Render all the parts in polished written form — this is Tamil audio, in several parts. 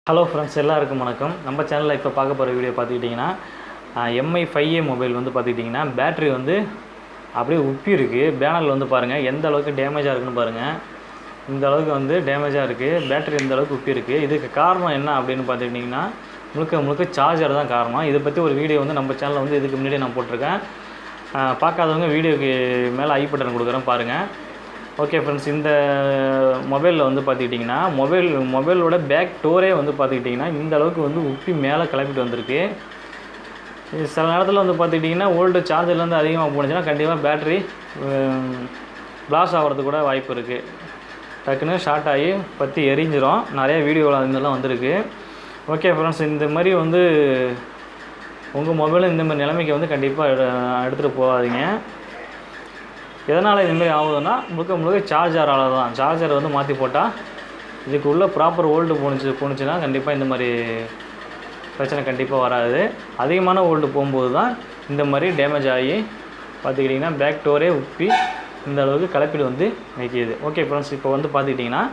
ஹலோ ஃப்ரெண்ட்ஸ், எல்லாருக்கும் வணக்கம். நம்ம சேனலில் இப்போ பார்க்க போகிற வீடியோ பார்த்துக்கிட்டிங்கன்னா MI 5A மொபைல் வந்து பார்த்துக்கிட்டிங்கன்னா பேட்ரி வந்து அப்படியே உப்பி இருக்குது. பேனரில் வந்து பாருங்கள் எந்த அளவுக்கு டேமேஜாக இருக்குன்னு பாருங்கள். இந்த அளவுக்கு வந்து டேமேஜாக இருக்குது. பேட்ரி எந்த அளவுக்கு உப்பி இருக்குது. இதுக்கு காரணம் என்ன அப்படின்னு பார்த்துக்கிட்டிங்கன்னா முழுக்க சார்ஜர் தான் காரணம். இதை பற்றி ஒரு வீடியோ வந்து நம்ம சேனலில் வந்து இதுக்கு முன்னாடியே நான் போட்டிருக்கேன். பார்க்காதவங்க வீடியோக்கு மேலே ஐ பட்டன் கொடுக்குறேன் பாருங்கள். ஓகே ஃப்ரெண்ட்ஸ், இந்த மொபைலில் வந்து பார்த்துக்கிட்டிங்கன்னா மொபைலோட பேக் டோரே வந்து பார்த்துக்கிட்டிங்கன்னா இந்த அளவுக்கு வந்து உப்பி மேலே கிளப்பிட்டு வந்திருக்கு. சில நேரத்தில் வந்து பார்த்துக்கிட்டிங்கன்னா ஓல்டு சார்ஜர்லேருந்து அதிகமாக போணுச்சுன்னா கண்டிப்பாக பேட்ரி பிளாஸ்ட் ஆகிறதுக்கு கூட வாய்ப்பு இருக்குது. டக்குன்னு ஷார்ட் ஆகி பற்றி எரிஞ்சிரும். நிறைய வீடியோவில் அதெல்லாம் வந்திருக்கு. ஓகே ஃப்ரெண்ட்ஸ், இந்த மாதிரி வந்து உங்கள் மொபைலும் இந்த மாதிரி நிலைமைக்கு வந்து கண்டிப்பாக எடுத்துகிட்டு போகாதீங்க. எதனால் இதுமாரி ஆகுதுன்னா முழுக்க சார்ஜரால் தான். சார்ஜரை வந்து மாற்றி போட்டால் இதுக்கு உள்ள ப்ராப்பர் ஓல்டு போணுச்சுன்னா கண்டிப்பாக இந்த மாதிரி பிரச்சனை கண்டிப்பாக வராது. அதிகமான ஓல்டு போகும்போது தான் இந்த மாதிரி டேமேஜ் ஆகி பார்த்துக்கிட்டிங்கன்னா பேக் டோரே உப்பி இந்த அளவுக்கு கலப்பிடு வந்து நிற்கிது. ஓகே ஃப்ரெண்ட்ஸ், இப்போ வந்து பார்த்துக்கிட்டிங்கன்னா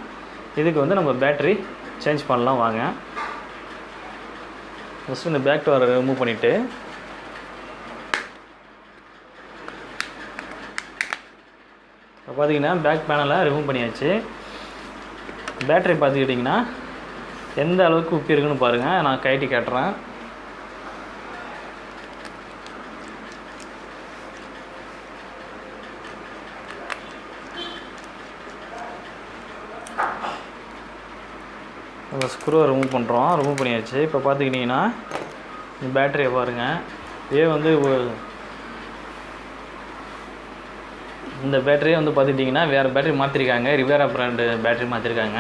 இதுக்கு வந்து நம்ம பேட்ரி சேஞ்ச் பண்ணலாம் வாங்க. ஃபஸ்ட்டு இந்த பேக் டோரை ரிமூவ் பண்ணிவிட்டு இப்போ பார்த்திங்கன்னா பேக் பேனலை ரிமூவ் பண்ணியாச்சு. பேட்ரி பார்த்துக்கிட்டிங்கன்னா எந்த அளவுக்கு உப்பி இருக்குன்னு பாருங்கள். நான் கழட்டி காட்டுறேன். நம்ம ஸ்க்ரூவை ரிமூவ் பண்ணுறோம். ரிமூவ் பண்ணியாச்சு. இப்போ பார்த்துக்கிட்டிங்கன்னா இந்த பேட்டரியை பாருங்கள். இதே வந்து இந்த பேட்டரியே வந்து பார்த்துக்கிட்டிங்கன்னா வேறு பேட்டரி மாற்றிருக்காங்க. ரிவேரா பிராண்டு பேட்டரி மாற்றிருக்காங்க.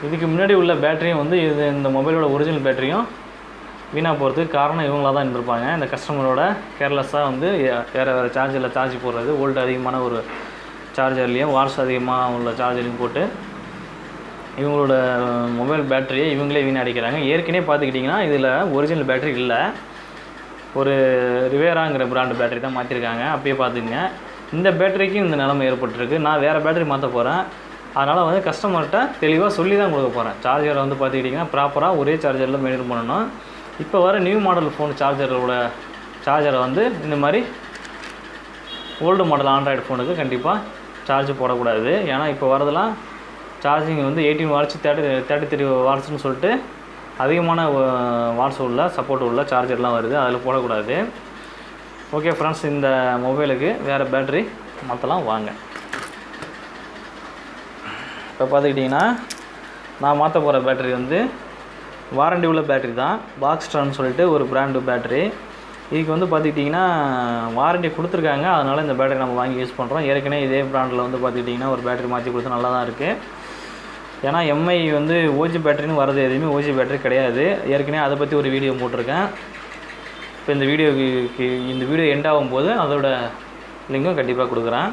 இதுக்கு முன்னாடி உள்ள பேட்டரியும் வந்து இந்த மொபைலோட ஒரிஜினல் பேட்டரியும் வீணாக போகிறதுக்கு காரணம் இவங்களாக தான் இருந்திருப்பாங்க. இந்த கஸ்டமரோட கேர்லெஸ்ஸாக வந்து வேறு சார்ஜரில் சார்ஜ் போடுறது, வோல்ட் அதிகமான ஒரு சார்ஜர்லேயும் வாட்ஸ் அதிகமாக உள்ள சார்ஜர்லையும் போட்டு இவங்களோட மொபைல் பேட்டரியை இவங்களே வீணடிக்கிறாங்க. ஏற்கனவே பார்த்துக்கிட்டிங்கன்னா இதில் ஒரிஜினல் பேட்டரி இல்லை, ஒரு ரிவேராங்கிற பிராண்டு பேட்டரி தான் மாற்றிருக்காங்க. அப்பயே பார்த்துக்குங்க. இந்த பேட்டரிக்கும் இந்த நிலைமை ஏற்பட்டுருக்கு. நான் வேறு பேட்டரி மாற்ற போகிறேன். அதனால் வந்து கஸ்டமர்கிட்ட தெளிவாக சொல்லி தான் கொடுக்க போகிறேன். சார்ஜரை வந்து பார்த்துக்கிட்டிங்கன்னா ப்ராப்பராக ஒரே சார்ஜரில் மெயின்டைன் பண்ணணும். இப்போ வர நியூ மாடல் ஃபோன் சார்ஜரை வந்து இந்த மாதிரி ஓல்டு மாடல் ஆண்ட்ராய்டு ஃபோனுக்கு கண்டிப்பாக சார்ஜ் போடக்கூடாது. ஏன்னா இப்போ வரதெல்லாம் சார்ஜிங் வந்து 18 வாட்ஸ் 33 வாட்ஸ்னு சொல்லிட்டு அதிகமான வாட்ஸ் உள்ள சப்போர்ட் உள்ள சார்ஜர்லாம் வருது. அதில் போடக்கூடாது. ஓகே ஃப்ரெண்ட்ஸ், இந்த மொபைலுக்கு வேறு பேட்ரி மாற்றலாம் வாங்க. இப்போ பார்த்துக்கிட்டிங்கன்னா நான் மாற்ற போகிற பேட்ரி வந்து வாரண்டி உள்ள பேட்ரி தான். பாக்ஸ்டார்னு சொல்லிட்டு ஒரு பிராண்டு பேட்ரி. இதுக்கு வந்து பார்த்துக்கிட்டிங்கன்னா வாரண்டி கொடுத்துருக்காங்க. அதனால் இந்த பேட்டரி நம்ம வாங்கி யூஸ் பண்ணுறோம். ஏற்கனவே இதே பிராண்டில் வந்து பார்த்துக்கிட்டிங்கன்னா ஒரு பேட்டரி மாற்றி கொடுத்து நல்லா தான் இருக்குது. ஏன்னா MI வந்து ஓஜி பேட்டரின்னு வரது எதுவுமே ஓஜி பேட்டரி கிடையாது. ஏற்கனவே அதை பற்றி ஒரு வீடியோ போட்டிருக்கேன். இப்போ இந்த வீடியோ எண்ட் ஆகும்போது அதோட லிங்கும் கண்டிப்பாக கொடுக்குறேன்.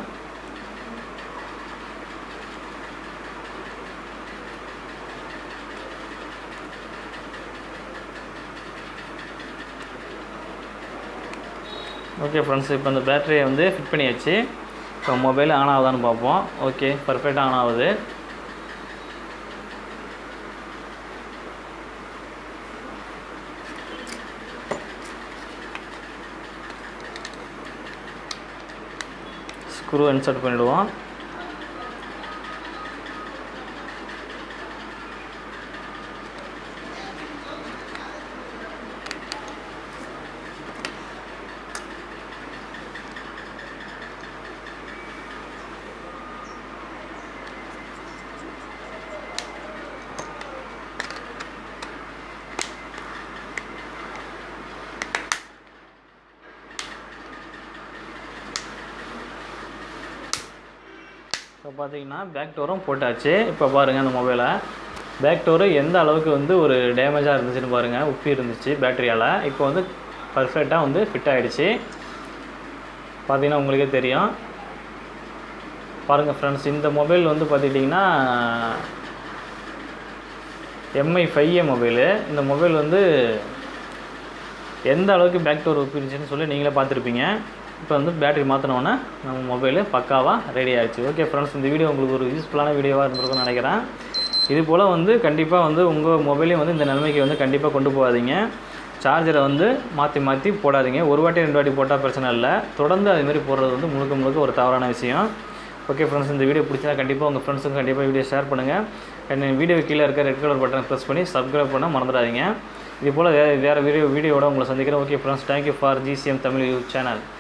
ஓகே ஃப்ரெண்ட்ஸ், இப்போ இந்த பேட்டரியை வந்து ஃபிட் பண்ணியாச்சு. இப்போ மொபைல் ஆன் ஆகுதான்னு பார்ப்போம். ஓகே, பர்ஃபெக்டாக ஆன் ஆகுது. ஸ்க்ரூ இன்சர்ட் பண்ணிவிடுவோம். இப்போ பார்த்திங்கன்னா பேக் டோரும் போட்டாச்சு. இப்போ பாருங்கள் அந்த மொபைலை பேக் டோரு எந்த அளவுக்கு வந்து ஒரு டேமேஜாக இருந்துச்சுன்னு பாருங்கள். உப்பி இருந்துச்சு பேட்டரியால். இப்போ வந்து பர்ஃபெக்டாக வந்து ஃபிட் ஆகிடுச்சு. பார்த்திங்கன்னா உங்களுக்கே தெரியும். பாருங்கள் ஃப்ரெண்ட்ஸ், இந்த மொபைல் வந்து பார்த்துக்கிட்டிங்கன்னா MI 5A மொபைலு. இந்த மொபைல் வந்து எந்த அளவுக்கு பேக் டோர் உப்பி இருந்துச்சுன்னு சொல்லி நீங்களே பார்த்துருப்பீங்க. இப்போ வந்து பேட்டரி மாற்றினோன்னே நம்ம மொபைலு பக்காவாக ரெடி ஆகிடுச்சு. ஓகே ஃப்ரெண்ட்ஸ், இந்த வீடியோ உங்களுக்கு ஒரு யூஸ்ஃபுல்லான வீடியோவாக இருந்திருக்கும்னு நினைக்கிறேன். இது போல் வந்து கண்டிப்பாக வந்து உங்கள் மொபைலையும் வந்து இந்த நிலைமைக்கு வந்து கண்டிப்பாக கொண்டு போகாதீங்க. சார்ஜரை வந்து மாற்றி போடாதீங்க. ஒரு வாட்டி 2 வாட்டி போட்டால் பிரச்சனை இல்லை. தொடர்ந்து அதுமாரி போடுறது வந்து முழுக்க ஒரு தவறான விஷயம். ஓகே ஃப்ரெண்ட்ஸ், இந்த வீடியோ பிடிச்சா கண்டிப்பாக உங்கள் ஃப்ரெண்ட்ஸுக்கு கண்டிப்பாக வீடியோ ஷேர் பண்ணுங்கள். அண்ட் வீடியோ கீழே இருக்க ரெட் கலர் பட்டனை ப்ரெஸ் பண்ணி சப்ஸ்கிரைப் பண்ண மறந்துடாதீங்க. இது போல் வேறு வீடியோவோட உங்களை சந்திக்கிறேன். Okay friends, thank you for G.C.M Tamil YouTube channel.